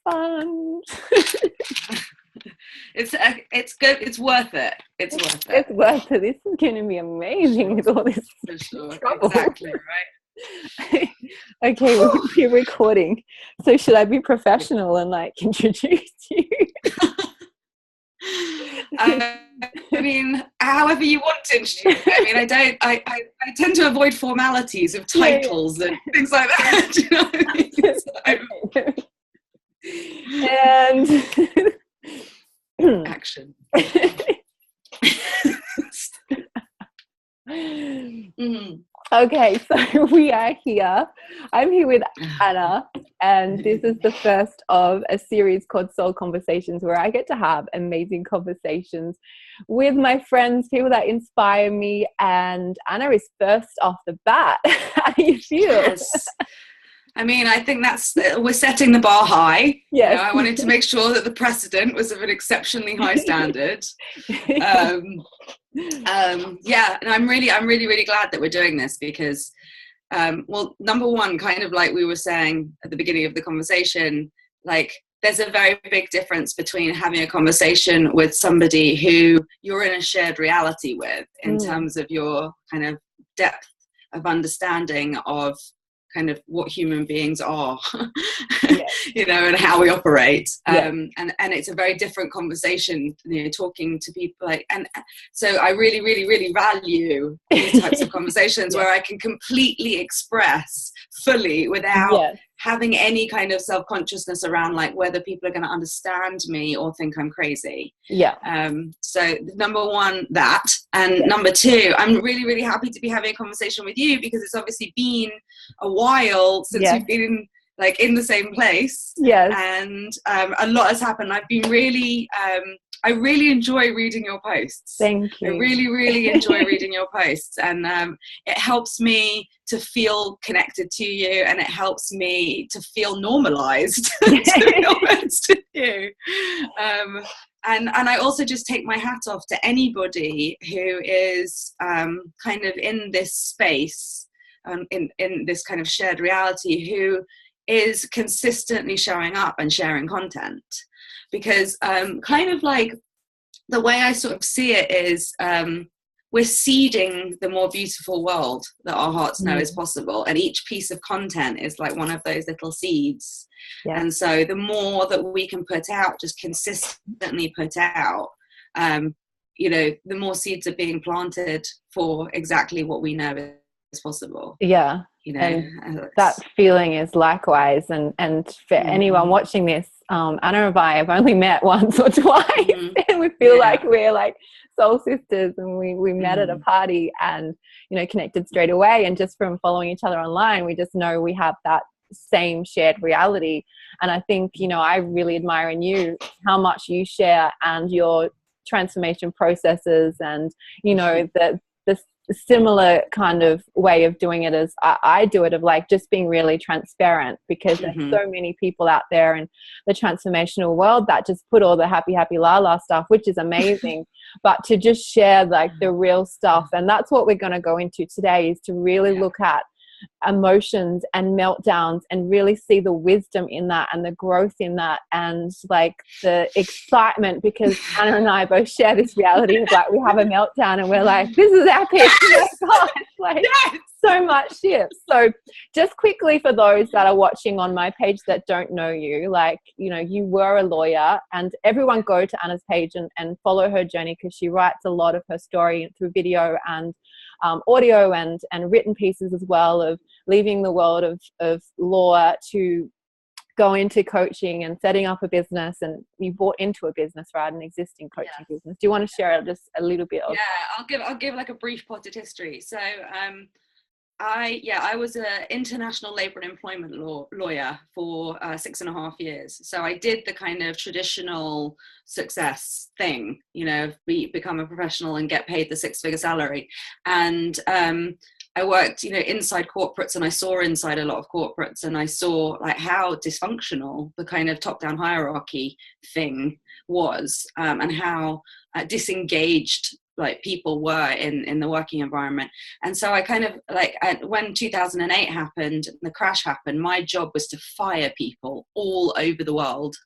fun. It's good. It's worth it. It's worth it. It's worth it. This is going to be amazing with all this trouble. Exactly, right? Okay, we're recording. So should I be professional and like introduce you? I mean, however you want to introduce me. I mean, I tend to avoid formalities of titles and things like that. Do you know what I mean? And action. Okay, so we are here. I'm here with Anna, and this is the first of a series called Soul Conversations, where I get to have amazing conversations with my friends, people that inspire me. And Anna is first off the bat. How do you feel? Yes. I mean, I think we're setting the bar high. Yes. You know, I wanted to make sure that the precedent was of an exceptionally high standard. Yeah, and I'm really glad that we're doing this because, well, number one, kind of like we were saying at the beginning of the conversation, like there's a very big difference between having a conversation with somebody who you're in a shared reality with in terms of your kind of depth of understanding of kind of what human beings are, you know, and how we operate. And it's a very different conversation, you know, talking to people like, and so I really value these types of conversations where I can completely express fully without having any kind of self-consciousness around like whether people are going to understand me or think I'm crazy. So number one, that, and number two, I'm really happy to be having a conversation with you because it's obviously been a while since we've been like in the same place, and a lot has happened. I've been really I really enjoy reading your posts. Thank you. I really enjoy reading your posts, and it helps me to feel connected to you, and it helps me to feel normalized, to be honest with you. And I also just take my hat off to anybody who is kind of in this space, in this kind of shared reality, who is consistently showing up and sharing content. Because kind of like the way I sort of see it is we're seeding the more beautiful world that our hearts know is possible. And each piece of content is like one of those little seeds. And so the more that we can put out, just consistently put out, you know, the more seeds are being planted for exactly what we know is possible. You know, and that feeling is likewise. And for anyone watching this, Anna and I have only met once or twice, and we feel like we're like soul sisters, and we met at a party and, you know, connected straight away. And just from following each other online, we just know we have that same shared reality. And I think, you know, I really admire in you how much you share and your transformation processes, and, you know, the similar kind of way of doing it as I do it, of like just being really transparent, because there's so many people out there in the transformational world that just put all the happy la la stuff, which is amazing, but to just share like the real stuff. And that's what we're going to go into today, is to really look at emotions and meltdowns and really see the wisdom in that and the growth in that, and like the excitement, because Anna and I both share this reality of like we have a meltdown and we're like, this is epic. Oh my gosh, like so much shit. So just quickly, for those that are watching on my page that don't know you, like, you know, you were a lawyer, and everyone go to Anna's page and follow her journey, because she writes a lot of her story through video and audio and written pieces as well, of leaving the world of law to go into coaching and setting up a business. And you bought into a business, right? An existing coaching business. Do you want to share just a little bit of? I'll give like a brief potted history. So I was an international labor and employment lawyer for 6.5 years. So I did the kind of traditional success thing, you know, become a professional and get paid the 6-figure salary. And I worked, you know, inside corporates, and I saw inside a lot of corporates, and I saw like how dysfunctional the kind of top-down hierarchy thing was, and how disengaged like people were in the working environment. And so I kind of like, when 2008 happened, the crash happened, my job was to fire people all over the world,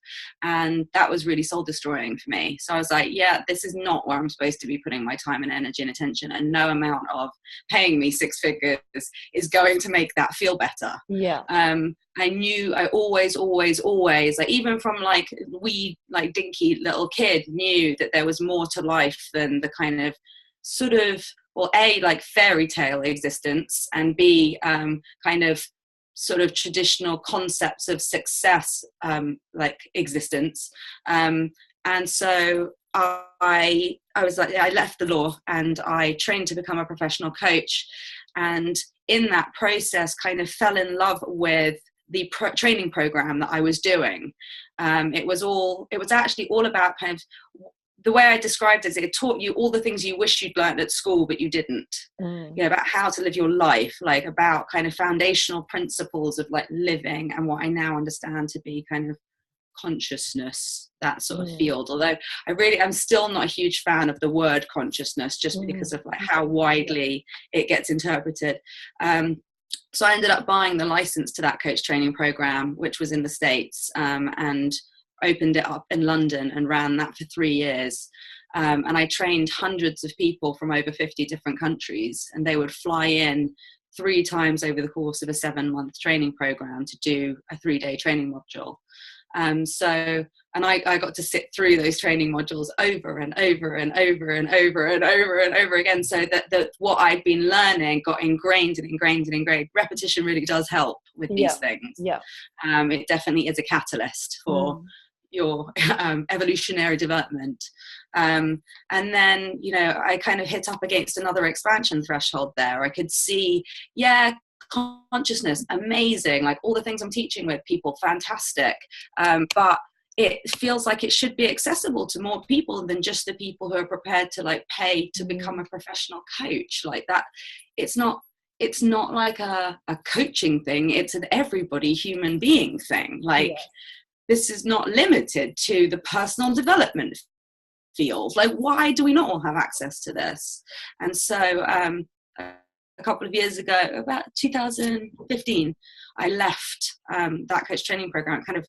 and that was really soul destroying for me. So I was like, yeah, this is not where I'm supposed to be putting my time and energy and attention, and no amount of paying me six figures is going to make that feel better. Yeah. I knew, I always, like even from like like dinky little kid, knew that there was more to life than the kind of sort of, well, A, like fairy tale existence, and B, kind of sort of traditional concepts of success, like existence. And so I was like, I left the law and I trained to become a professional coach. And in that process, kind of fell in love with the training program that I was doing. It was actually all about kind of, the way I described it is it taught you all the things you wish you'd learned at school, but you didn't. You know, about how to live your life, like about kind of foundational principles of like living, and what I now understand to be kind of consciousness, that sort of field. Although I'm still not a huge fan of the word consciousness, just because of like how widely it gets interpreted. So I ended up buying the license to that coach training program, which was in the States, and opened it up in London and ran that for 3 years. And I trained hundreds of people from over 50 different countries, and they would fly in 3 times over the course of a 7-month training program to do a 3-day training module. And I got to sit through those training modules over and over and over and over and over and over again, so that what I'd been learning got ingrained. Repetition really does help with these things. It definitely is a catalyst for your evolutionary development. And then, you know, I kind of hit up against another expansion threshold there. I could see, consciousness, amazing, like all the things I'm teaching with people, fantastic, but it feels like it should be accessible to more people than just the people who are prepared to like pay to become a professional coach. Like that, it's not like a coaching thing, it's an everybody human being thing. Like this is not limited to the personal development field. Like, why do we not all have access to this? And so a couple of years ago, about 2015, I left that coach training program. Kind of,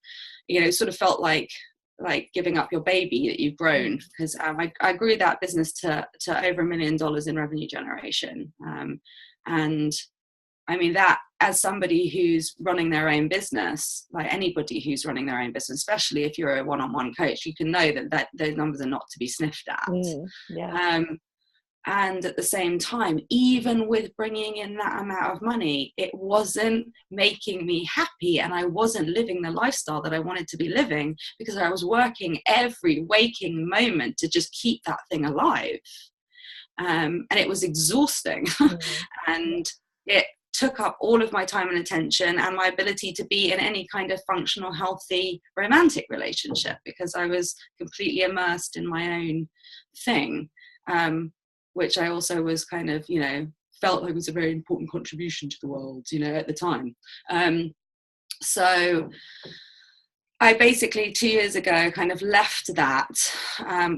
you know, sort of felt like giving up your baby that you've grown, because I grew that business to over $1 million in revenue generation. And I mean, that, as somebody who's running their own business, like anybody who's running their own business, especially if you're a one-on-one coach, you can know that those numbers are not to be sniffed at. And at the same time, even with bringing in that amount of money, it wasn't making me happy, and I wasn't living the lifestyle that I wanted to be living, because I was working every waking moment to just keep that thing alive. And it was exhausting. And it took up all of my time and attention, and my ability to be in any kind of functional, healthy, romantic relationship, because I was completely immersed in my own thing. Which I also was kind of, you know, felt like was a very important contribution to the world, you know, at the time. So I basically 2 years ago kind of left that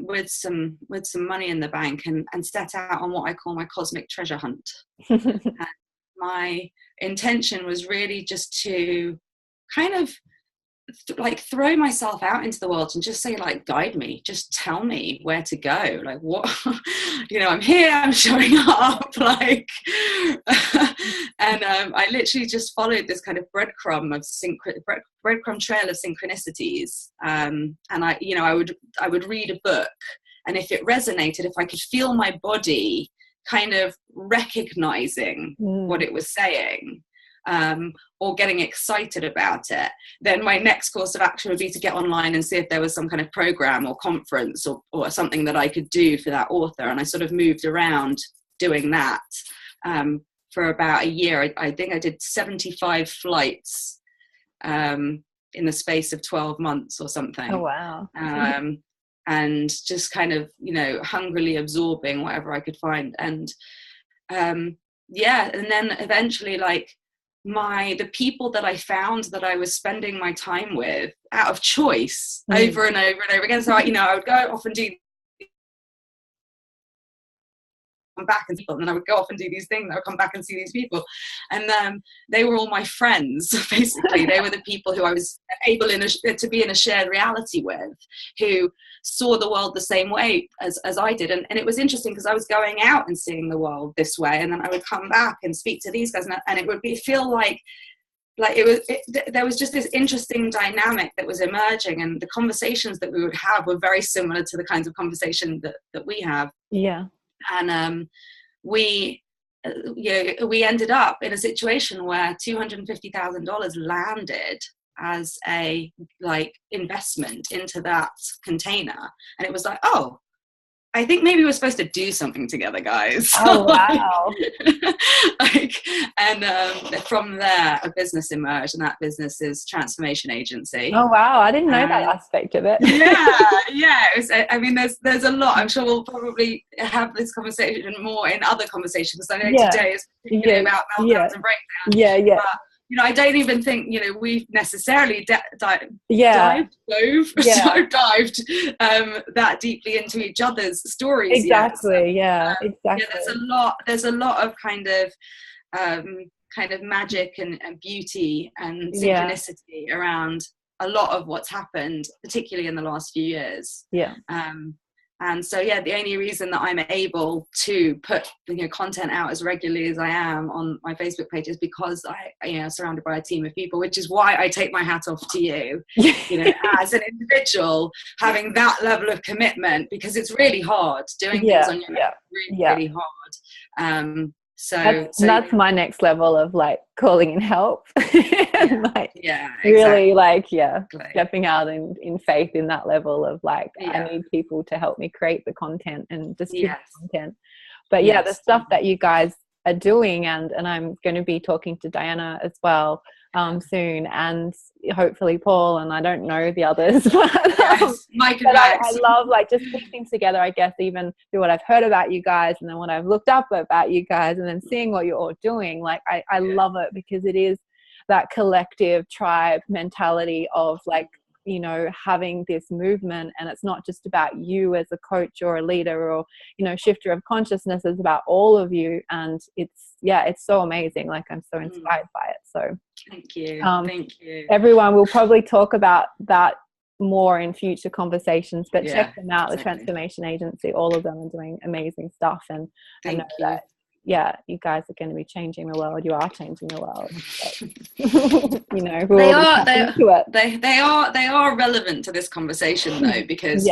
with some money in the bank, and set out on what I call my cosmic treasure hunt. My intention was really just to kind of like throw myself out into the world and just say, like, guide me, just tell me where to go, like what, you know, I'm here, I'm showing up, like, and I literally just followed this kind of breadcrumb trail of synchronicities, and I would read a book, and if it resonated, if I could feel my body kind of recognizing what it was saying, or getting excited about it, then my next course of action would be to get online and see if there was some kind of program or conference or something that I could do for that author. And I sort of moved around doing that for about a year. I think I did 75 flights in the space of 12 months or something. Oh, wow. And just kind of, you know, hungrily absorbing whatever I could find. And and then eventually, like, the people that I found that I was spending my time with out of choice over and over and over again. So I would go off and do back and then I would go off and do these things. I would come back and see these people, and they were all my friends. Basically, they were the people who I was able to be in a shared reality with, who saw the world the same way as I did. And it was interesting because I was going out and seeing the world this way, and then I would come back and speak to these guys, and it would feel like there was just this interesting dynamic that was emerging, and the conversations that we would have were very similar to the kinds of conversation that we have. Yeah. And we ended up in a situation where $250,000 landed as a investment into that container, and it was like, oh, I think maybe we're supposed to do something together, guys. Oh, wow. And from there, a business emerged, and that business is Transformation Agency. Oh, wow. I didn't know that aspect of it. Yeah. It was, I mean, there's a lot. I'm sure we'll probably have this conversation more in other conversations. I know today is about meltdowns and breakdowns. Yeah. But, I don't even think, we've necessarily dived that deeply into each other's stories. Exactly. Yet. There's a lot of kind of magic and beauty and synchronicity around a lot of what's happened, particularly in the last few years. And so, the only reason that I'm able to put content out as regularly as I am on my Facebook page is because I surrounded by a team of people, which is why I take my hat off to you, as an individual, having that level of commitment, because it's really hard doing things on your own, really hard. So that's my next level of calling in help. Exactly. Really stepping out in faith in that level of I need people to help me create the content and distribute content. But the stuff that you guys are doing, and I'm going to be talking to Diana as well soon, and hopefully Paul, and I don't know the others, but Mike and I love just piecing together, I guess, even through what I've heard about you guys and then what I've looked up about you guys and then seeing what you're all doing. I love it because it is that collective tribe mentality of having this movement, and it's not just about you as a coach or a leader or shifter of consciousness. It's about all of you, and it's so amazing. I'm so inspired by it. So thank you. Everyone will probably talk about that more in future conversations, but check them out. The Transformation Agency, all of them are doing amazing stuff, and I know that you guys are going to be changing the world. You are changing the world. They are relevant to this conversation though, because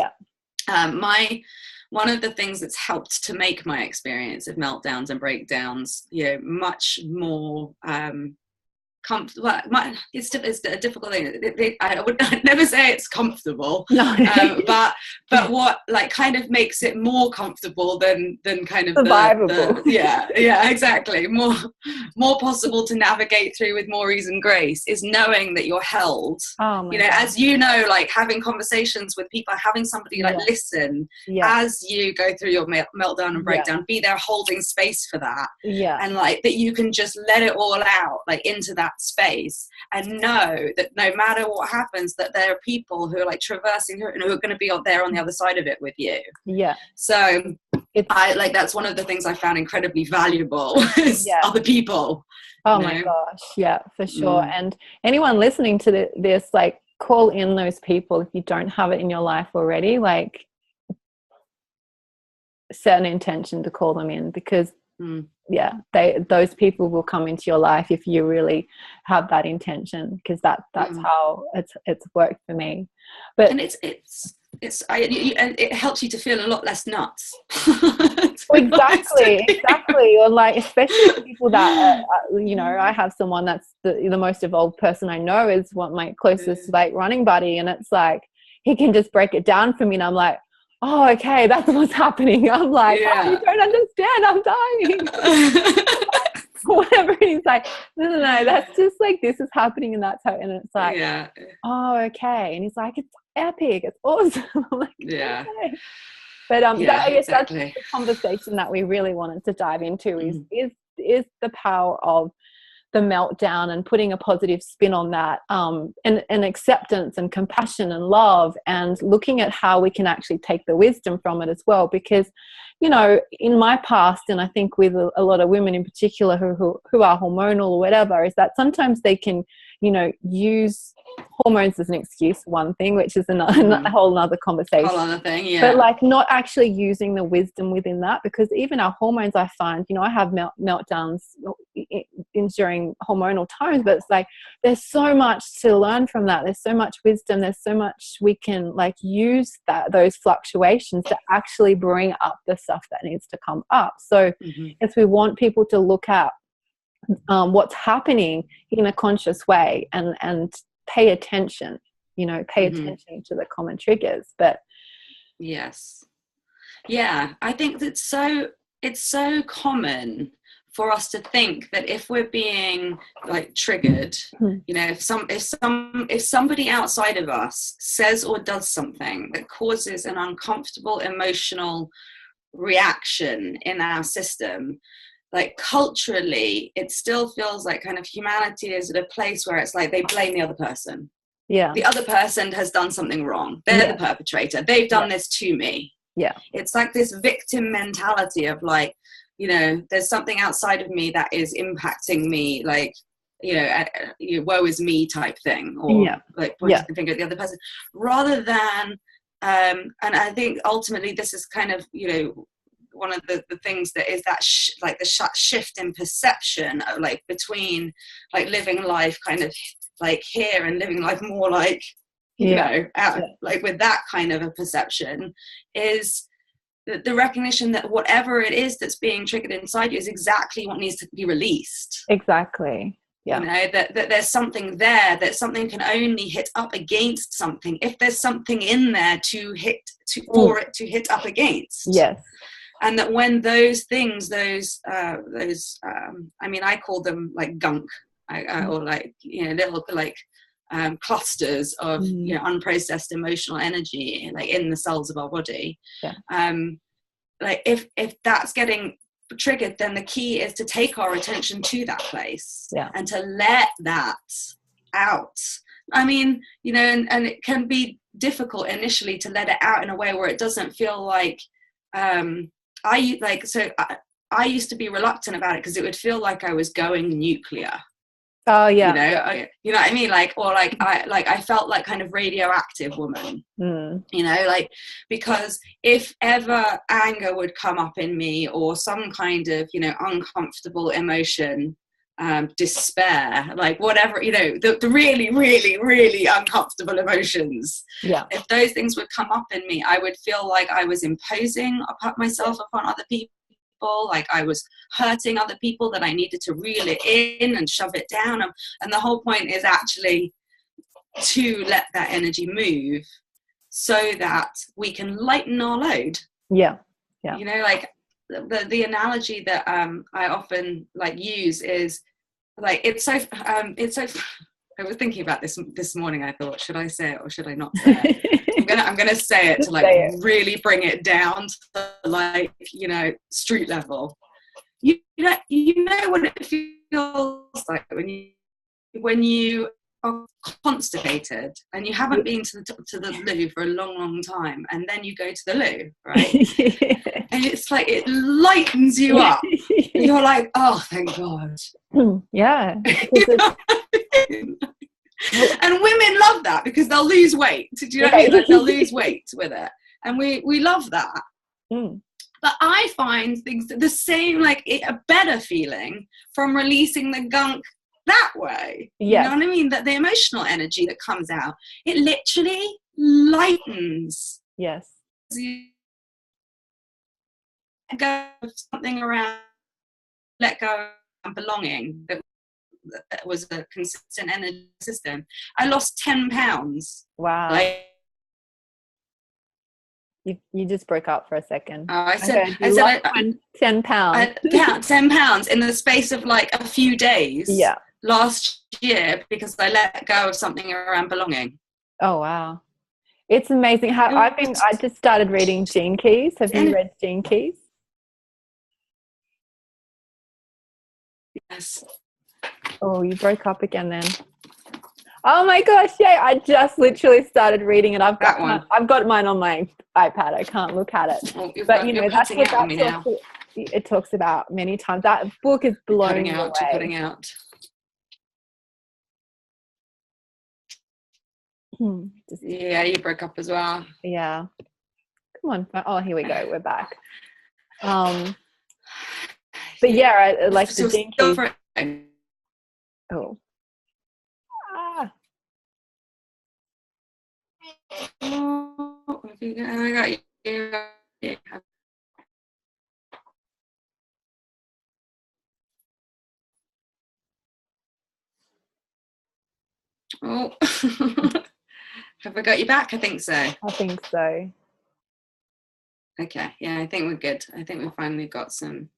one of the things that's helped to make my experience of meltdowns and breakdowns much more comfortable. It's a difficult thing. I would never say it's comfortable, but what kind of makes it more comfortable than kind of survivable. Exactly, more possible to navigate through with more ease and grace is knowing that you're held. As having conversations with people, having somebody listen as you go through your meltdown and breakdown, be there holding space for that, and that you can just let it all out into that space, and know that no matter what happens, that there are people who are traversing through it and who are going to be out there on the other side of it with you. So that's one of the things I found incredibly valuable is other people. My gosh, for sure. And anyone listening to this, call in those people if you don't have it in your life already. Set an intention to call them in, because those people will come into your life if you really have that intention, because that's how it's worked for me. But and and it helps you to feel a lot less nuts. Exactly. Or especially people that I have someone that's the most evolved person I know is my closest running buddy, and it's he can just break it down for me, and I'm like, oh, okay, that's what's happening. I'm like, oh, you don't understand, I'm dying. Whatever. He's like, no, that's just this is happening, and that's how. And it's oh, okay. And he's like, it's epic, it's awesome. I'm like, okay. But I guess that's the conversation that we really wanted to dive into is the power of the meltdown and putting a positive spin on that, and acceptance and compassion and love, and looking at how we can actually take the wisdom from it as well. Because, you know, in my past, and I think with a lot of women in particular who are hormonal or whatever, is that sometimes they can, you know, use hormones as an excuse, one thing, which is a whole other conversation. Whole other thing, yeah. But like not actually using the wisdom within that, because even our hormones, I find, you know, I have meltdowns during hormonal times, but it's like there's so much to learn from that. There's so much wisdom. There's so much we can like use those fluctuations to actually bring up the stuff that needs to come up. So if we want people to look at what's happening in a conscious way and pay attention, you know, pay attention to the common triggers. But yes, yeah, I think that it's so common for us to think that if we're being like triggered, you know, if somebody outside of us says or does something that causes an uncomfortable emotional reaction in our system, like culturally, it still feels like kind of humanity is at a place where it's like they blame the other person. Yeah. The other person has done something wrong. They're the perpetrator. They've done this to me. Yeah. It's like this victim mentality of like, you know, there's something outside of me that is impacting me, like, you know, woe is me type thing, or like pointing the finger at the other person, rather than, and I think ultimately this is kind of, you know, one of the things that is that like the shift in perception of like between like living life kind of like here and living life more like, you know, like with that kind of a perception, is the recognition that whatever it is that's being triggered inside you is exactly what needs to be released. Exactly. Yeah. You know, that there's something there, that something can only hit up against something if there's something in there for it to hit up against. Yes. And that when those things, I mean, I call them like gunk, or like, you know, little like clusters of, you know, unprocessed emotional energy, like in the cells of our body. Yeah. Like if that's getting triggered, then the key is to take our attention to that place and to let that out. I mean, you know, and it can be difficult initially to let it out in a way where it doesn't feel like, I used to be reluctant about it because it would feel like I was going nuclear. Oh yeah. You know what I mean? Like, or like I felt like kind of radioactive woman, you know, like, because if ever anger would come up in me or some kind of, you know, uncomfortable emotion, despair, like whatever, you know, the really, really, really uncomfortable emotions. Yeah. If those things would come up in me, I would feel like I was imposing myself upon other people, like I was hurting other people, that I needed to reel it in and shove it down. And the whole point is actually to let that energy move so that we can lighten our load. Yeah. Yeah. You know, like the analogy that I often like use is like, it's so I was thinking about this morning. I thought, should I say it or should I not say it? I'm gonna say it to like really bring it down to like, you know, street level. You know what it feels like when you are constipated and you haven't been to the loo for a long time, and then you go to the loo, right? And it's like it lightens you up. You're like, oh, thank God. Yeah. And women love that because they'll lose weight. Do you know what I mean? Like they'll lose weight with it, and we love that. But I find things the same, like a better feeling from releasing the gunk that way. Yes. You know what I mean? That the emotional energy that comes out, it literally lightens. Yes. You let go of something around, let go of belonging that was a consistent energy system. I lost 10 pounds. Wow. Like, you just broke up for a second. I said 10 pounds. 10 pounds in the space of like a few days. Yeah. Last year, because I let go of something around belonging. Oh wow. It's amazing how I just started reading Gene Keys. Have you read Gene Keys? Yes. Oh, you broke up again then. Oh my gosh, yeah, I just literally started reading it. I've got mine on my iPad. I can't look at it. Well, but you know, that's what it talks about many times. That book is blown away. You're cutting out. Yeah, you broke up as well. Yeah. Come on. Oh, here we go. We're back. But yeah, I like the Gene Keys. Oh. Oh, I got you. Yeah. Oh, have I got you back? I think so. I think so. Okay, yeah, I think we're good. I think we finally got some.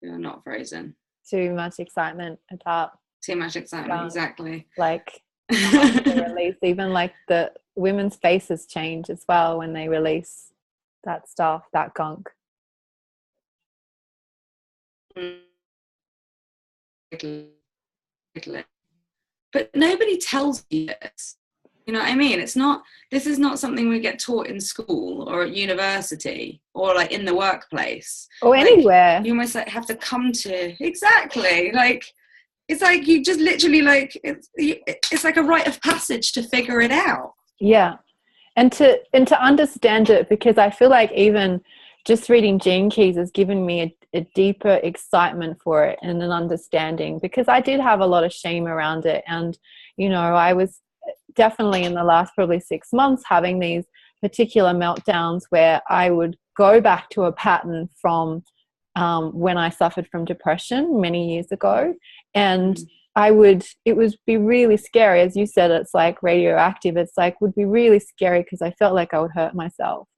We're not frozen. Too much excitement at top. Too much excitement, exactly. Like the release, even like the women's faces change as well when they release that stuff, that gunk. But nobody tells you this. You know what I mean? This is not something we get taught in school or at university or like in the workplace. Or like, anywhere. You almost like have to come to, exactly. Like, it's like you just literally like, it's like a rite of passage to figure it out. Yeah. And to understand it, because I feel like even just reading Gene Keys has given me a deeper excitement for it and an understanding, because I did have a lot of shame around it. And, you know, I was definitely in the last probably 6 months having these particular meltdowns where I would go back to a pattern from when I suffered from depression many years ago. And it would be really scary. As you said, it's like radioactive. It's like, would be really scary because I felt like I would hurt myself.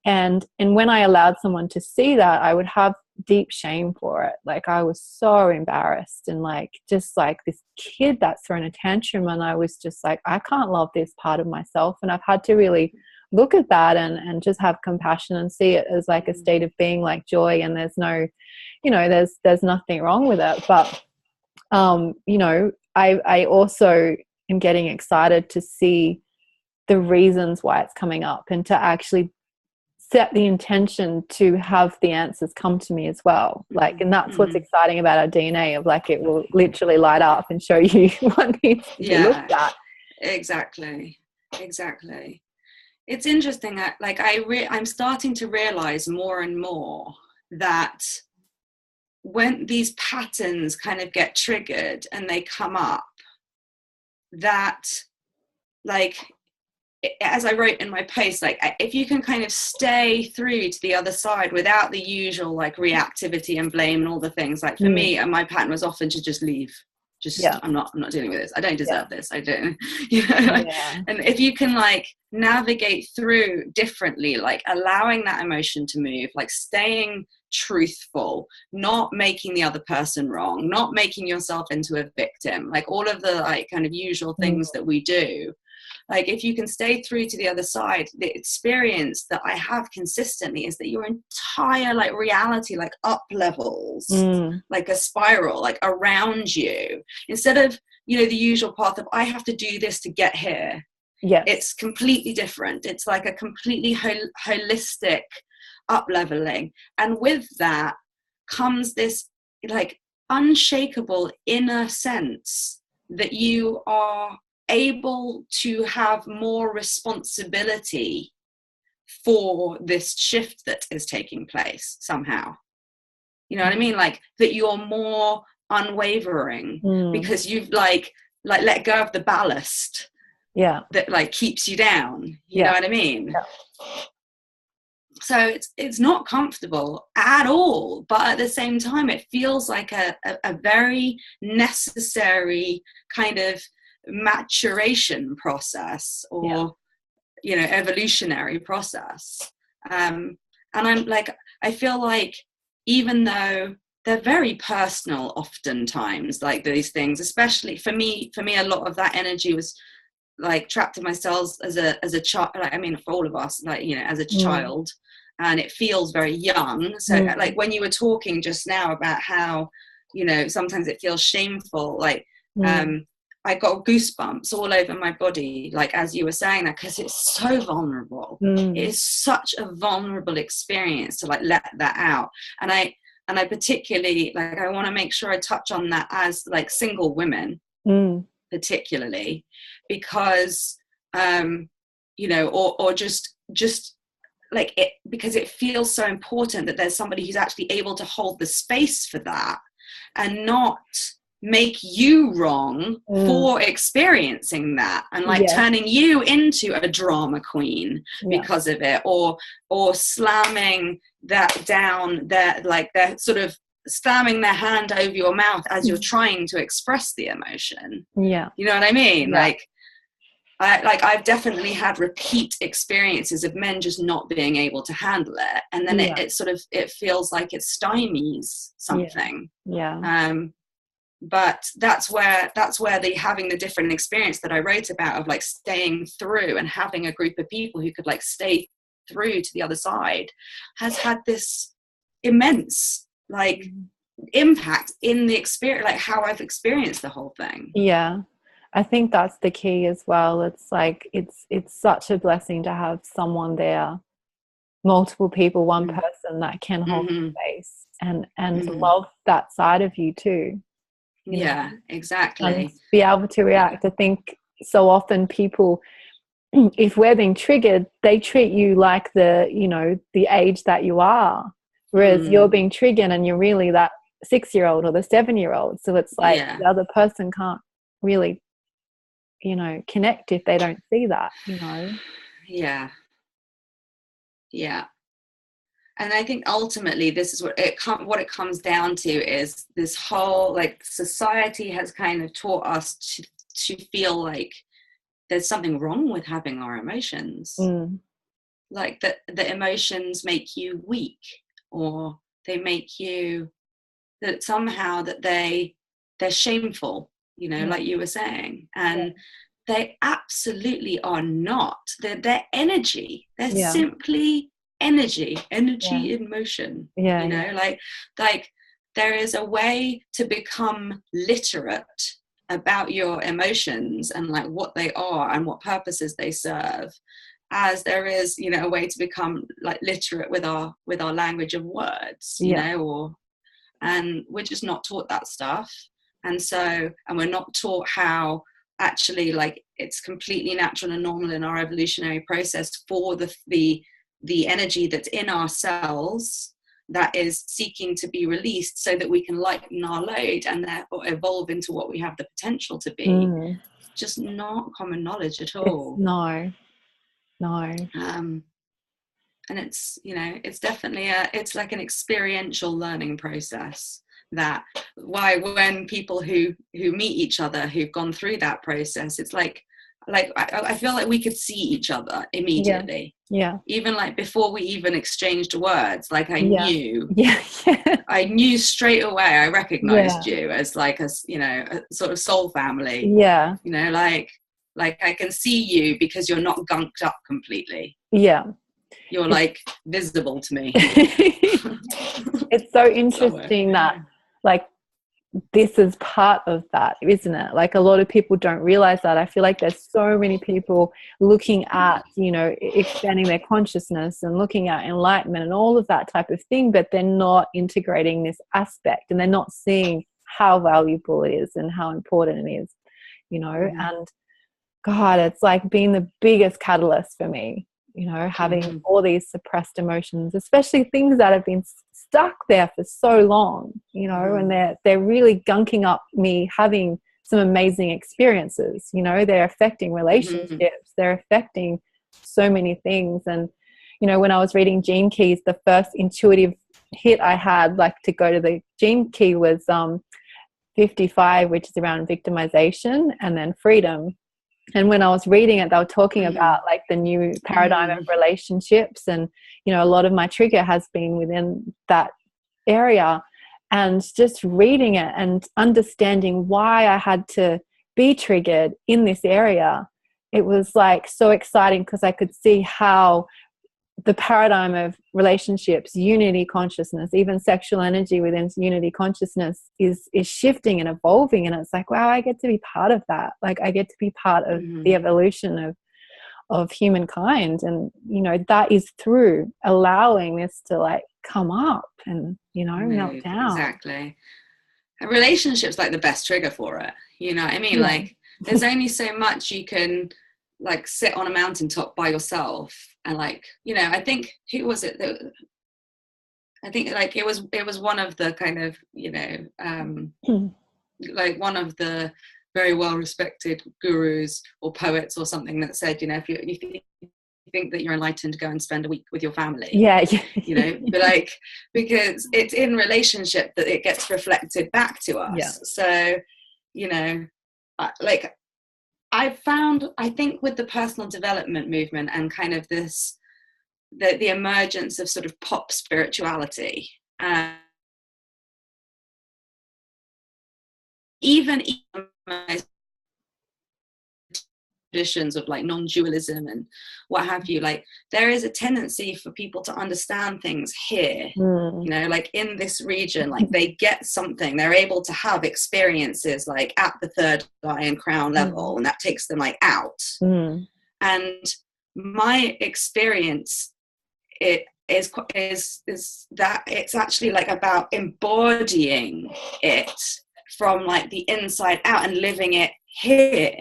And when I allowed someone to see that, I would have deep shame for it. Like I was so embarrassed and like just like this kid that's thrown a tantrum, and I was just like, I can't love this part of myself. And I've had to really look at that and just have compassion and see it as like a state of being, like joy, and there's no, you know, there's nothing wrong with it. But you know, I also am getting excited to see the reasons why it's coming up and to actually set the intention to have the answers come to me as well. Like, and that's what's exciting about our DNA, of like, it will literally light up and show you what needs to be looked at. Exactly. It's interesting that like I'm starting to realize more and more that when these patterns kind of get triggered and they come up, that like, as I wrote in my post, like if you can kind of stay through to the other side without the usual like reactivity and blame and all the things, like for me, and my pattern was often to just leave. I'm not dealing with this. I don't deserve this. I don't, you know. And if you can like navigate through differently, like allowing that emotion to move, like staying truthful, not making the other person wrong, not making yourself into a victim, like all of the like kind of usual things that we do. Like if you can stay through to the other side, the experience that I have consistently is that your entire like reality like up levels, like a spiral, like around you, instead of, you know, the usual path of I have to do this to get here. Yeah, it's completely different. It's like a completely holistic up leveling, and with that comes this like unshakable inner sense that you are able to have more responsibility for this shift that is taking place somehow. You know what I mean? Like that you're more unwavering because you've like let go of the ballast that like keeps you down. You know what I mean? So it's not comfortable at all, but at the same time it feels like a very necessary kind of maturation process, or you know, evolutionary process. And I'm like, I feel like even though they're very personal oftentimes, like these things, especially for me a lot of that energy was like trapped in my cells as a child. Like, I mean, for all of us, like, you know, as a child, and it feels very young. So like when you were talking just now about how, you know, sometimes it feels shameful. Like, I got goosebumps all over my body, like as you were saying that, because it's so vulnerable. It is such a vulnerable experience to like let that out. And I particularly, like, I want to make sure I touch on that as like single women, particularly, because you know, or just like it, because it feels so important that there's somebody who's actually able to hold the space for that and not make you wrong for experiencing that, and like turning you into a drama queen because of it, or slamming that down, that like they're sort of slamming their hand over your mouth as you're trying to express the emotion. You know what I mean? I've definitely had repeat experiences of men just not being able to handle it, and then it sort of, it feels like it stymies something. But that's where the having the different experience that I wrote about, of like staying through and having a group of people who could like stay through to the other side, has had this immense like impact in the experience, like how I've experienced the whole thing. I think that's the key as well. It's like it's such a blessing to have someone there, multiple people, one person that can hold space and love that side of you too. You know? Exactly. And be able to react. I think so often people, if we're being triggered, they treat you like the, you know, the age that you are, whereas you're being triggered and you're really that 6-year-old or the 7-year-old. So it's like the other person can't really, you know, connect if they don't see that, you know. And I think ultimately this is what it comes down to, is this whole, like, society has kind of taught us to feel like there's something wrong with having our emotions. Like that the emotions make you weak, or they make you, that somehow that they're shameful, you know, like you were saying. And they absolutely are not. They're energy. They're simply energy in motion. You know, like there is a way to become literate about your emotions and like what they are and what purposes they serve, as there is, you know, a way to become like literate with our language of words, you know, and we're just not taught that stuff. And we're not taught how actually, like, it's completely natural and normal in our evolutionary process for the energy that's in our cells that is seeking to be released so that we can lighten our load and therefore evolve into what we have the potential to be. Just not common knowledge at all. No. And it's, you know, it's definitely it's like an experiential learning process. That why when people who meet each other who've gone through that process, it's like I feel like we could see each other immediately. Even like before we even exchanged words, like I knew. I knew straight away. I recognized you as like a, you know, a sort of soul family. You know, like I can see you because you're not gunked up completely. You're like visible to me. It's so interesting that like this is part of that, isn't it? Like a lot of people don't realize that. I feel like there's so many people looking at, you know, expanding their consciousness and looking at enlightenment and all of that type of thing, but they're not integrating this aspect and they're not seeing how valuable it is and how important it is, you know. And God, it's like been the biggest catalyst for me, you know, having all these suppressed emotions, especially things that have been stuck there for so long, you know, and they're really gunking up me having some amazing experiences, you know. They're affecting relationships, they're affecting so many things. And, you know, when I was reading Gene Keys, the first intuitive hit I had, like, to go to the Gene Key was 55, which is around victimization, and then freedom. And when I was reading it, they were talking about like the new paradigm of relationships. And, you know, a lot of my trigger has been within that area. And just reading it and understanding why I had to be triggered in this area, it was like so exciting because I could see how the paradigm of relationships, unity consciousness, even sexual energy within unity consciousness is shifting and evolving. And it's like, wow, I get to be part of that. Like, I get to be part of the evolution of humankind. And, you know, that is through allowing this to like come up and, you know, melt down. Exactly. A relationship's like the best trigger for it. You know what I mean? Yeah. Like, there's only so much you can like sit on a mountaintop by yourself and like, you know, I think, who was it that, I think like it was one of the kind of, you know, like one of the very well respected gurus or poets or something that said, you know, if you think that you're enlightened, go and spend a week with your family. Yeah. You know, but like, because it's in relationship that it gets reflected back to us. Yeah. So, you know, like, I've found, I think with the personal development movement and kind of this, the emergence of sort of pop spirituality, even traditions of like non-dualism and what have you, like there is a tendency for people to understand things here, you know, like in this region, like they get something, they're able to have experiences like at the third eye and crown level, and that takes them like out. And my experience, it is that it's actually like about embodying it from like the inside out and living it here.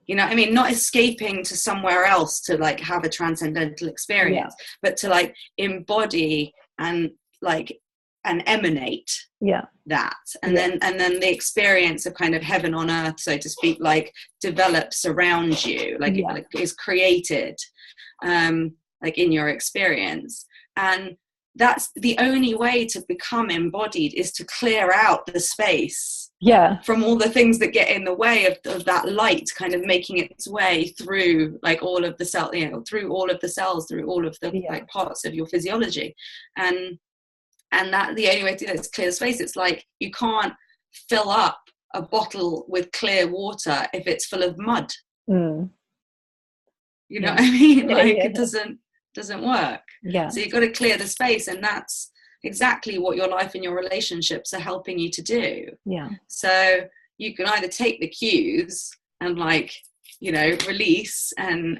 You know what I mean? Not escaping to somewhere else to like have a transcendental experience, but to like embody and like and emanate that. And then the experience of kind of heaven on earth, so to speak, like develops around you, like it like, is created like in your experience. And that's the only way to become embodied, is to clear out the space from all the things that get in the way of that light kind of making its way through like all of the cell, you know, through all of the cells, through all of the like parts of your physiology. And that the only way to do that is clear the space. It's like you can't fill up a bottle with clear water if it's full of mud. You know what I mean? Like it doesn't work. So you've got to clear the space, and that's exactly what your life and your relationships are helping you to do. So you can either take the cues and like, you know, release and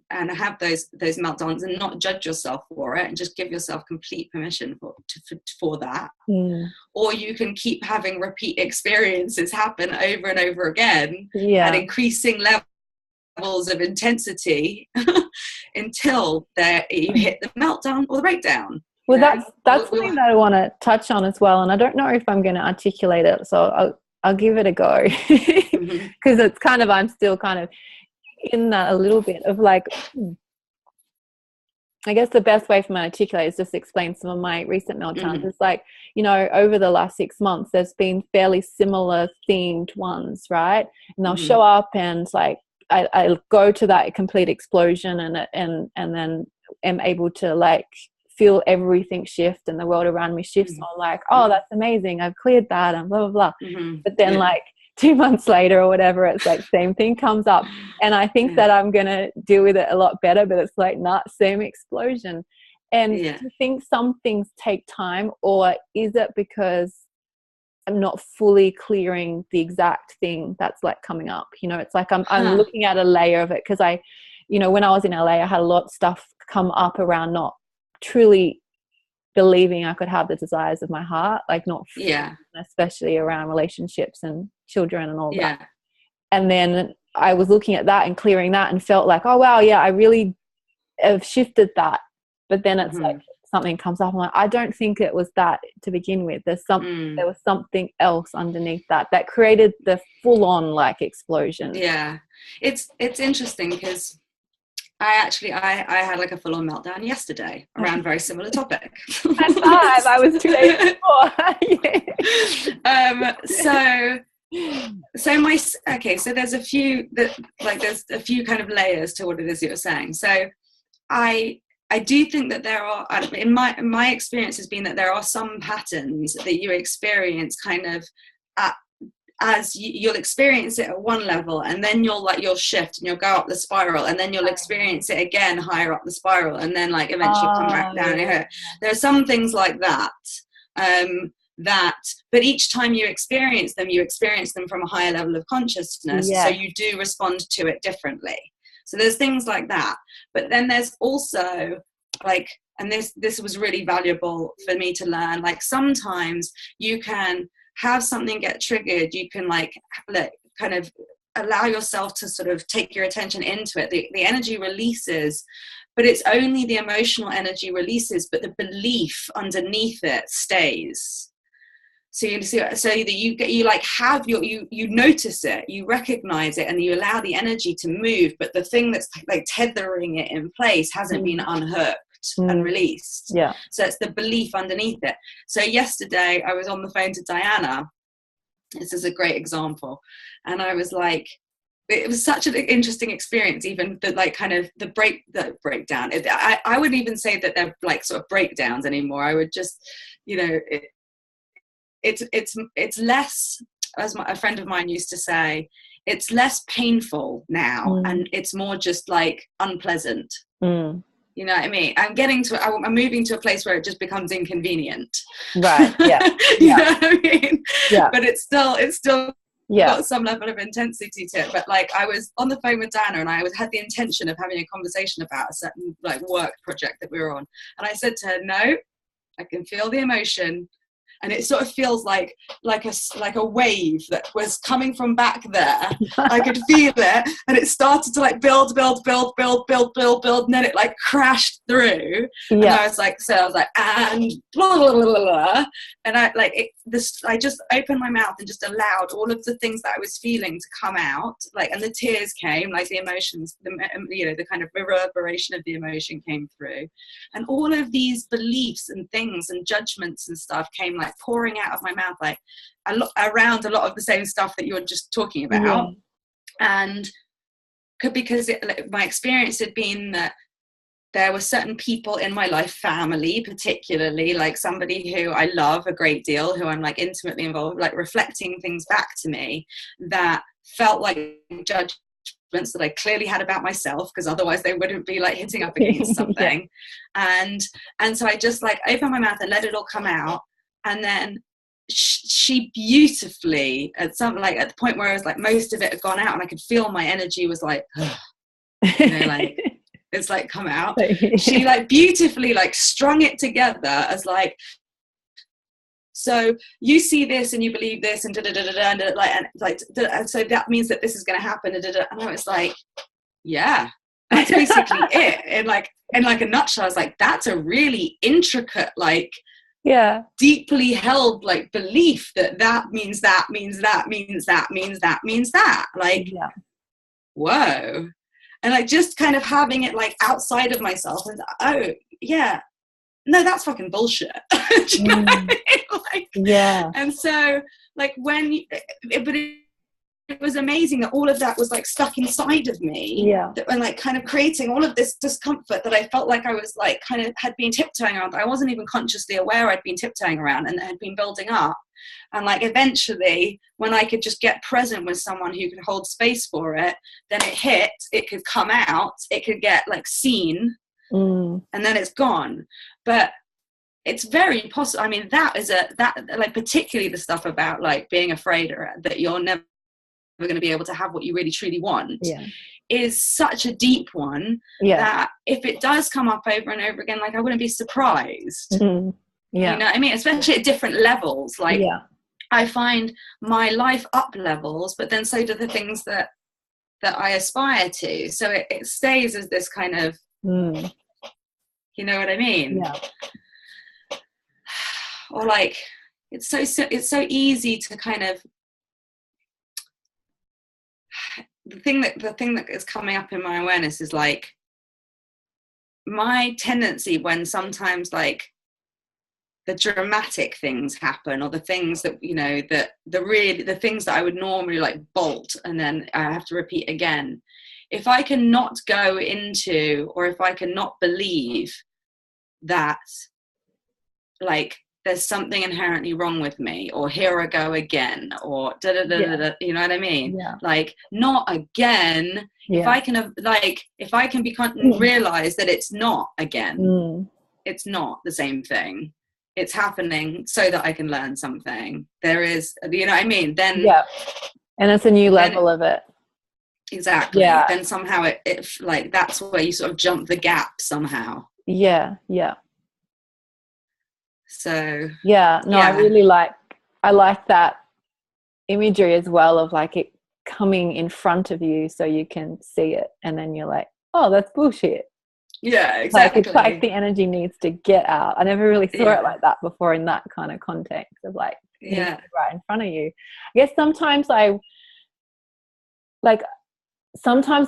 have those meltdowns and not judge yourself for it, and just give yourself complete permission for that. Or you can keep having repeat experiences happen over and over again at increasing levels of intensity until you hit the meltdown or the breakdown. Well, that's something that I want to touch on as well, and I don't know if I'm going to articulate it, so I'll give it a go, because it's kind of, I'm still kind of in that a little bit of like, I guess the best way for me to articulate is just explain some of my recent meltdowns. It's like, you know, over the last 6 months, there's been fairly similar themed ones, right? And they'll show up, and like I go to that complete explosion, and then am able to like feel everything shift and the world around me shifts. So I'm like, oh, that's amazing, I've cleared that, and blah blah blah. But then like 2 months later or whatever, it's like same thing comes up, and I think that I'm gonna deal with it a lot better, but it's like not same explosion. And do you think some things take time, or is it because I'm not fully clearing the exact thing that's like coming up? You know, it's like I'm looking at a layer of it, because I, you know, when I was in LA, I had a lot of stuff come up around not truly believing I could have the desires of my heart, like not especially around relationships and children and all that. And then I was looking at that and clearing that, and felt like, oh wow, I really have shifted that. But then it's like something comes up, I'm like, I don't think it was that to begin with. There was something else underneath that created the full-on like explosion. It's interesting, because I had like a full-on meltdown yesterday around a very similar topic. High five, I was 2 days before. So there's a few there's a few kind of layers to what it is you're saying. So I do think that there are, in my experience has been that there are some patterns that you experience kind of as you'll experience it at one level, and then you'll shift and you'll go up the spiral, and then you'll experience it again higher up the spiral, and then like eventually come back down here. There are some things like that, but each time you experience them from a higher level of consciousness, so you do respond to it differently. So there's things like that, but then there's also like, and this was really valuable for me to learn, like sometimes you can have something get triggered, you can like kind of allow yourself to sort of take your attention into it, the energy releases, but it's only the emotional energy releases, but the belief underneath it stays. So you see, so that you like have you notice it, you recognize it, and you allow the energy to move, but the thing that's like tethering it in place hasn't been unhooked and released. Yeah. So it's the belief underneath it. So yesterday I was on the phone to Diana. This is a great example, and I was like, it was such an interesting experience, even the like kind of the breakdown. I wouldn't even say that they're like sort of breakdowns anymore. I would just, you know, it's less, as a friend of mine used to say, it's less painful now, and it's more just like unpleasant. You know what I mean? I'm moving to a place where it just becomes inconvenient. Right. Yeah. You know what I mean? Yeah. But it's still got some level of intensity to it. But like, I was on the phone with Dana, and I had the intention of having a conversation about a certain like work project that we were on. And I said to her, no, I can feel the emotion. And it sort of feels like a wave that was coming from back there. I could feel it, and it started to like build, and then it like crashed through. And I was like, and blah blah blah blah, blah. And I just opened my mouth and just allowed all of the things that I was feeling to come out, like, and the tears came, like the emotions, the kind of reverberation of the emotion came through, and all of these beliefs and things and judgments and stuff came like pouring out of my mouth, like around a lot of the same stuff that you were just talking about. And because my experience had been that there were certain people in my life, family particularly, like somebody who I love a great deal, who I'm like intimately involved, like reflecting things back to me that felt like judgments that I clearly had about myself, because otherwise they wouldn't be like hitting up against something. And so I just like opened my mouth and let it all come out. And then she beautifully, at the point where I was like, most of it had gone out, and I could feel my energy was like, you know, like it's like come out. She like beautifully like strung it together as like, so you see this and you believe this and and so that means that this is going to happen. And I was like, yeah, that's basically it. And like in like a nutshell, I was like, that's a really intricate, like, deeply held like belief that means that means that means that means that means that, like, whoa. And like just kind of having it like outside of myself, and oh yeah, no, that's fucking bullshit. You know what I mean? Like, and so like it was amazing that all of that was like stuck inside of me, and like kind of creating all of this discomfort that I felt like I was like kind of had been tiptoeing around. I wasn't even consciously aware I'd been tiptoeing around, and it had been building up. And like eventually, when I could just get present with someone who could hold space for it, then it could come out, it could get like seen, and then it's gone. But it's very possible. I mean, that like particularly the stuff about like being afraid or that you're never going to be able to have what you really truly want is such a deep one that if it does come up over and over again, like I wouldn't be surprised. You know what I mean? Especially at different levels. Like I find my life up levels, but then so do the things that I aspire to. So it stays as this kind of, you know what I mean? Or like it's so easy to kind of, the thing that is coming up in my awareness is like my tendency when sometimes like the dramatic things happen, or the things that, you know, the things that I would normally like bolt and then I have to repeat again, if I can not go into, or if I can not believe that like there's something inherently wrong with me, or here I go again, or da da da da. You know what I mean? Yeah. Like, not again. Yeah. If I can realize that it's not again, it's not the same thing. It's happening so that I can learn something. There is, you know what I mean? Then and it's a new level of it. Exactly. Yeah. Then somehow it like, that's where you sort of jump the gap somehow. Yeah. So I like that imagery as well, of like it coming in front of you so you can see it, and then you're like, oh, that's bullshit. Yeah, exactly. Like, it's like the energy needs to get out. I never really saw it like that before, in that kind of context of like, right in front of you. I guess sometimes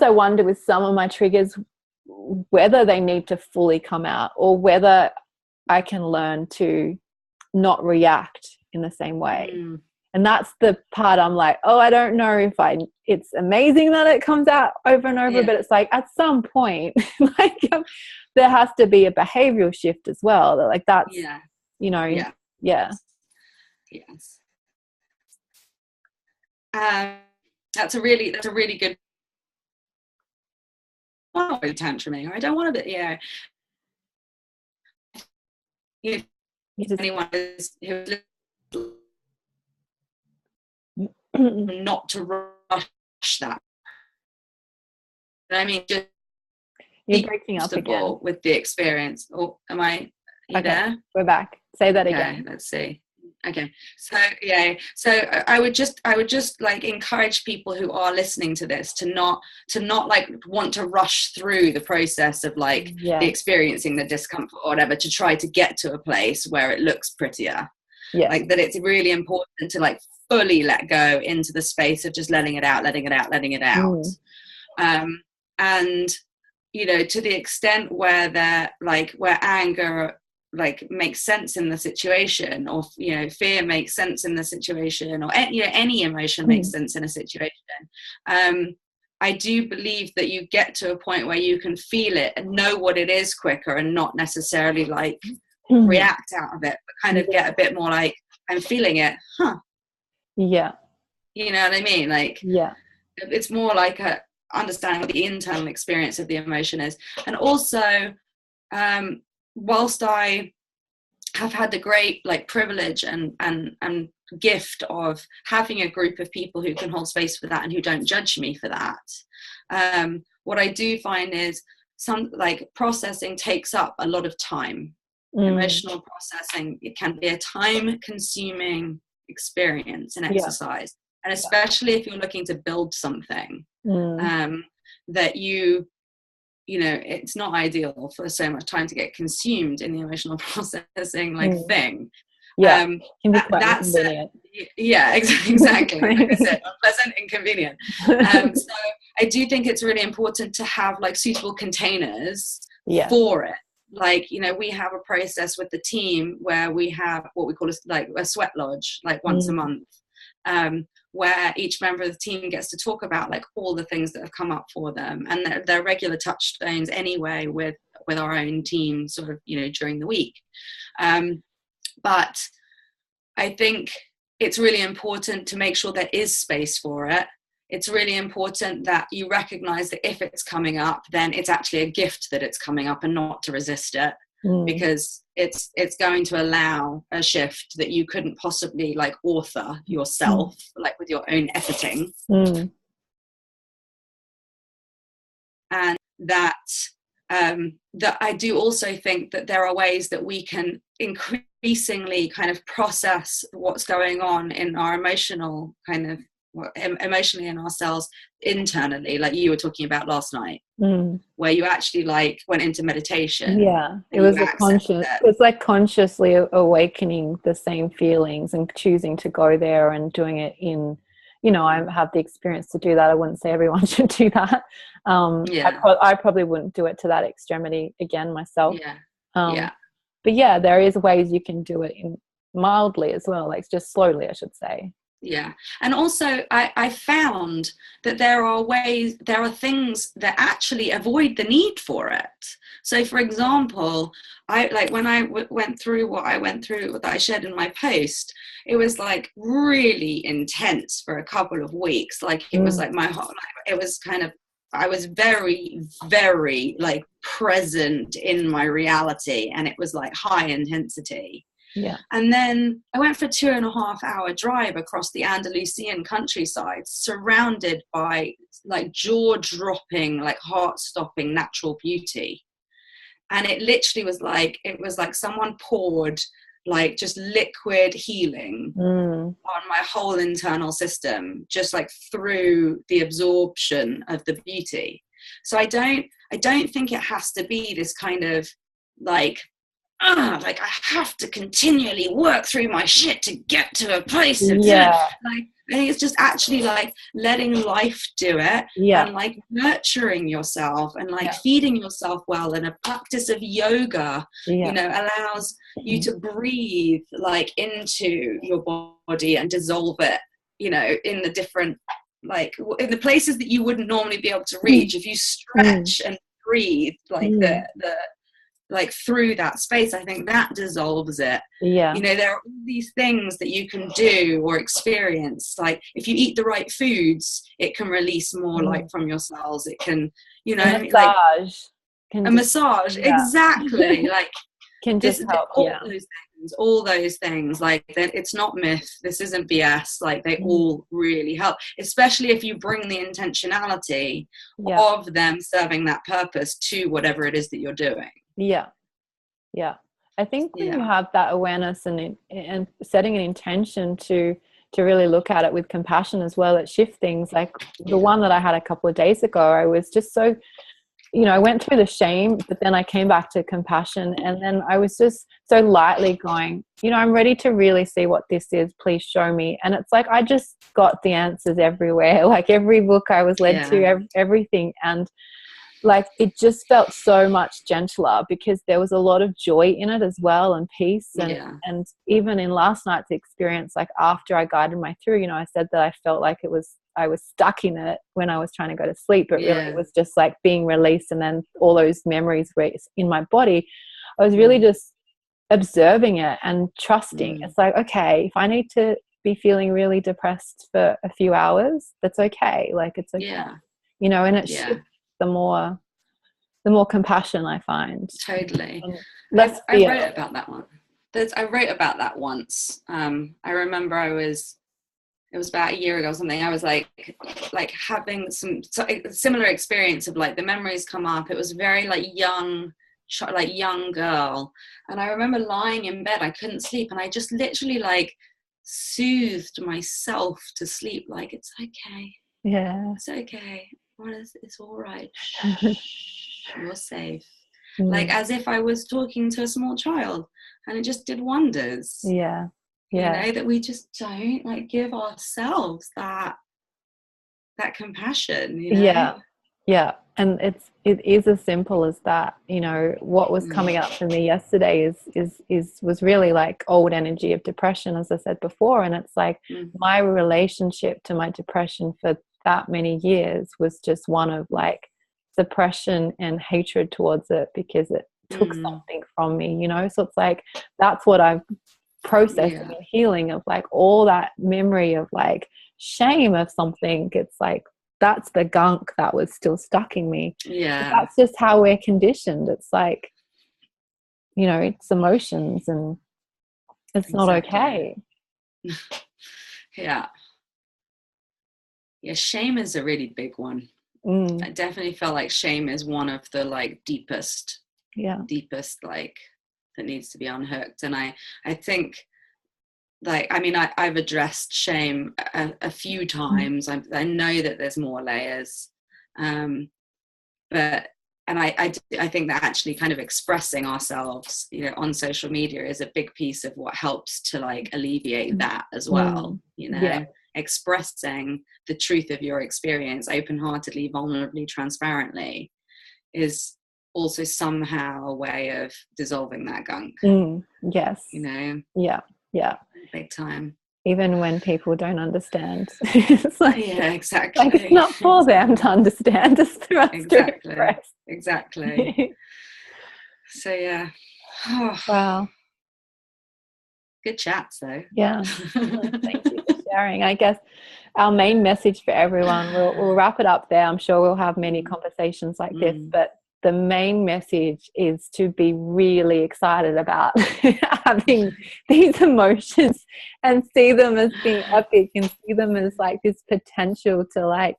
I wonder with some of my triggers whether they need to fully come out, or whether I can learn to not react in the same way. And that's the part I'm like, oh, I don't know if it's amazing that it comes out over and over, but it's like at some point, like there has to be a behavioral shift as well. That like that's, you know, Yes. That's a really good. Oh, tantruming, or I don't want to be. Anyone who's not to rush that. I mean, just you're breaking up again with the experience. Or am I? You there? We're back. Say that again. Let's see. Okay. So I would just like encourage people who are listening to this to not like want to rush through the process of like experiencing the discomfort or whatever, to try to get to a place where it looks prettier. Like that it's really important to like fully let go into the space of just letting it out. And you know, to the extent where where anger like makes sense in the situation, or you know, fear makes sense in the situation, or any emotion makes sense in a situation, I do believe that you get to a point where you can feel it and know what it is quicker, and not necessarily like react out of it, but kind of get a bit more like, I'm feeling it, you know what I mean? Like it's more like a understanding what the internal experience of the emotion is. And also whilst I have had the great like privilege and gift of having a group of people who can hold space for that and who don't judge me for that, what I do find is some like processing takes up a lot of time. Emotional processing, it can be a time consuming experience and exercise, and especially if you're looking to build something that you know, it's not ideal for so much time to get consumed in the emotional processing like thing. Can be quite inconvenient. Exactly. Like I said, unpleasant, inconvenient. So I do think it's really important to have like suitable containers for it. Like, you know, we have a process with the team where we have what we call a sweat lodge, like once a month, where each member of the team gets to talk about like all the things that have come up for them, and they're regular touchstones anyway with our own team sort of, you know, during the week. But I think it's really important to make sure there is space for it. It's really important that you recognize that if it's coming up, then it's actually a gift that it's coming up, and not to resist it, because it's going to allow a shift that you couldn't possibly like author yourself, like with your own efforting. And that I do also think that there are ways that we can increasingly kind of process what's going on in our emotional kind of emotionally in ourselves internally, like you were talking about last night, where you actually like went into meditation. It was it's like consciously awakening the same feelings and choosing to go there and doing it in, you know, I have the experience to do that. I wouldn't say everyone should do that. I probably wouldn't do it to that extremity again myself. But there is ways you can do it in mildly as well, like just slowly, I should say. Yeah. And also I found that there are things that actually avoid the need for it. So for example, I like when I went through what I went through that I shared in my post, it was like really intense for a couple of weeks. Like it was like my whole life, it was kind of, I was very, very like present in my reality, and it was like high intensity. Yeah. And then I went for a 2.5-hour drive across the Andalusian countryside, surrounded by like jaw-dropping, like heart-stopping natural beauty. And it literally was like, someone poured like just liquid healing on my whole internal system, just like through the absorption of the beauty. So I don't think it has to be this kind of like, like I have to continually work through my shit to get to a place of like, I think it's just actually like letting life do it, and like nurturing yourself and like feeding yourself well. And a practice of yoga, you know, allows you to breathe like into your body and dissolve it, you know, in the different, like in the places that you wouldn't normally be able to reach. If you stretch and breathe like the like through that space, I think that dissolves it. You know, there are all these things that you can do or experience. Like if you eat the right foods, it can release more light from your cells. It can, you know, a massage, exactly. Like can just help. All those things, like it's not myth, this isn't BS, like they all really help, especially if you bring the intentionality of them serving that purpose to whatever it is that you're doing. I think when you have that awareness and setting an intention to really look at it with compassion as well, it shifts things. Like the one that I had a couple of days ago, I was just so, you know, I went through the shame, but then I came back to compassion, and then I was just so lightly going, you know, I'm ready to really see what this is. Please show me. And it's like I just got the answers everywhere, like every book I was led to, everything. And like it just felt so much gentler because there was a lot of joy in it as well, and peace. And even in last night's experience, like after I guided my through, you know, I said that I felt like I was stuck in it when I was trying to go to sleep, but really it was just like being released, and then all those memories were in my body. I was really just observing it and trusting. It's like, okay, if I need to be feeling really depressed for a few hours, that's okay. Like it's okay, you know, and it shifts the more compassion I find. Totally. I wrote about that one. I wrote about that once. I remember it was about a year ago or something. I was like having a similar experience of like the memories come up. It was very like young girl. And I remember lying in bed, I couldn't sleep. And I just literally like soothed myself to sleep. Like, it's okay. It's okay. It's all right. You're safe. Like as if I was talking to a small child, and it just did wonders. You know, that we just don't like give ourselves that compassion, you know. And it is as simple as that. You know, what was coming up for me yesterday was really like old energy of depression, as I said before. And it's like my relationship to my depression for that many years was just one of like suppression and hatred towards it, because it took something from me, you know. So it's like that's what I've processing and healing, of like all that memory of like shame of something. It's like that's the gunk that was still stuck in me. But that's just how we're conditioned. It's like, you know, it's emotions, and it's not okay. Shame is a really big one. I definitely feel like shame is one of the like deepest like that needs to be unhooked. And I think, like, I mean, I've addressed shame a few times. I know that there's more layers, but I think that actually kind of expressing ourselves, you know, on social media is a big piece of what helps to like alleviate that as well. You know, expressing the truth of your experience open-heartedly, vulnerably, transparently is also somehow a way of dissolving that gunk. Yes. You know? Yeah. Big time. even when people don't understand. It's like, yeah, exactly. like, it's not for them to understand, it's for us to express. Exactly. So yeah. Wow. Good chats though. Yeah. Thank you for sharing. I guess our main message for everyone, we'll wrap it up there. I'm sure we'll have many conversations like this, but the main message is to be really excited about having these emotions and see them as being epic and see them as like this potential to like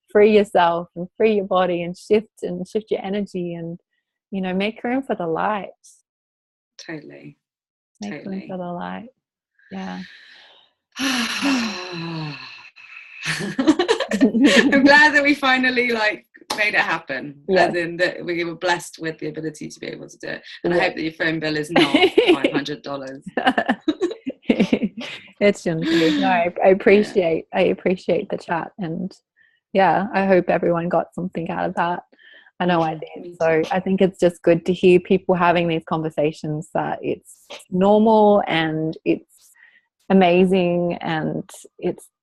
free yourself and free your body and shift your energy and, you know, make room for the light. Totally. Make room for the light. Yeah. I'm glad that we finally like made it happen. Yes. As in that we were blessed with the ability to be able to do it. And I hope that your phone bill is not $500. It shouldn't be. No, I appreciate the chat, and yeah, I hope everyone got something out of that. I know I did. So I think it's just good to hear people having these conversations, that it's normal and it's amazing, and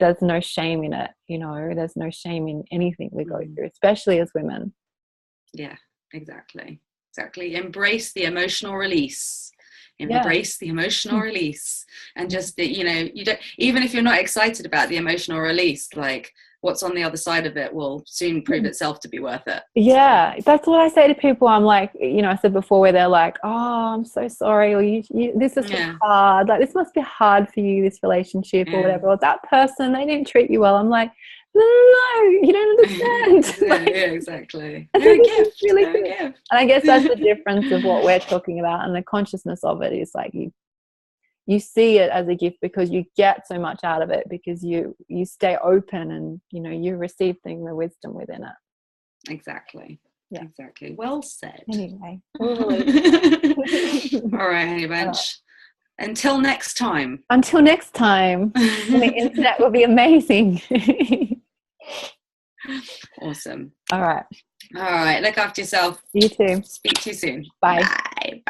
there's no shame in it, you know, there's no shame in anything we go through, especially as women. Yeah, exactly. Embrace the emotional release. The emotional release, and just that, you know, you don't, even if you're not excited about the emotional release, like what's on the other side of it will soon prove itself to be worth it. Yeah, that's what I say to people. I'm like, you know, I said before, where they're like, oh, I'm so sorry, or you this is hard, like this must be hard for you, this relationship or whatever, or that person, they didn't treat you well. I'm like, no, you don't understand. Like, yeah, exactly. They're a gift. Really good. And I guess that's the difference of what we're talking about, and the consciousness of it is like you see it as a gift because you get so much out of it, because you stay open and, you know, you receive the wisdom within it. Exactly. Yeah. Exactly. Well said. Anyway. All right, Honey Bunch. Until next time. The internet will be amazing. Awesome. All right. Look after yourself. You too. Speak to you soon. Bye. Bye.